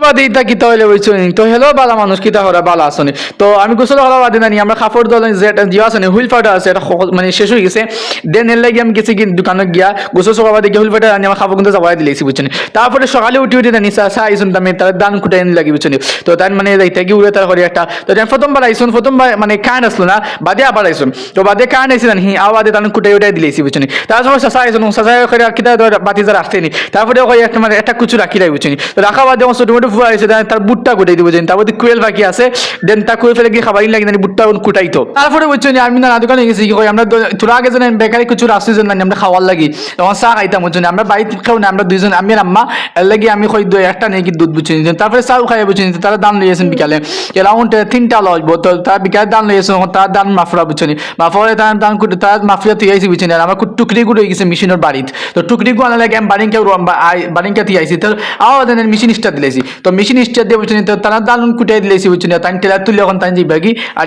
বাদে ইতা কিতা হইলে বুঝছনি তো হেলো বালা মানুষ কিতা হরা বালা আসনি তো আমি গোসল করা বাদে নানি আমরা কাপড় দল যেটা জিয়া আছে হুইল ফাটা আছে এটা মানে শেষ হয়ে গেছে দেন এর লাগি আমি গেছি কি দোকানে গিয়া গোসল সকাল বাদে হুইল ফাটা আনি আমার কাপড় কিন্তু যাবাই দিলেছি বুঝছনি তারপরে সকালে উঠে উঠে নানি চা আইসুন আমি তার দান কুটাই লাগি বুঝছনি তো তার মানে যাইতে গিয়ে উড়ে তার করে একটা তো আমি প্রথমবার আইসুন প্রথমবার মানে কান আসলো না বাদে আবার আইসুন তো বাদে কান আইসি জানি আবার দান কুটাই উঠাই দিলেছি বুঝছনি তারপর চাচা আইসুন চাচা করে কিতা বাতি যা রাখতেনি তারপরে ওই একটা মানে একটা কুচু রাখি রাই বুঝছনি তো রাখা বাদে আমার ছোট মোটো ফুয়া আছে তার বুটটা কুটাই দিব বুঝছেন তারপরে কুয়েল বাকি আছে দেন তা কুয়ে ফেলে গিয়ে খাবার লাগে না বুটটা কুটাইতো তারপরে বুঝছনি আমি না দোকানে গেছি কি কই আমরা তোরা আগে জানেন বেকারি কিছু রাস্তা জন আমরা খাওয়ার লাগি তখন চা খাইতাম বুঝছনি আমরা বাড়িতে খাও না আমরা দুইজন আমি আর আম্মা এর লাগি আমি কই একটা নেই কি দুধ বুঝছনি তারপরে চাও খাই বুঝছনি তারা দান লইয়েছেন বিকালে এরাউন্ড 3টা লইব তো তার বিকালে দান লইয়েছেন তার দান মাফরা বুঝছনি মাফরে তার দান কুটে তার মাফিয়া তুই আইছি বুঝছনি আর আমার টুকরি গুলো হয়ে গেছে মেশিনের বাড়িতে তো টুকরি গু আনা লাগে আমি বারিংকে বারিংকা তুই আইছি তো আওয়াজ দেন মেশিন স্টার্ট দিলেছি তো মেশিন স্টার্ট দিয়ে বুঝছনি তো তারা দান কুটাই দিলেছি বুঝছনি তাই টেলার তুলে এখন তাই যাইবা কি আর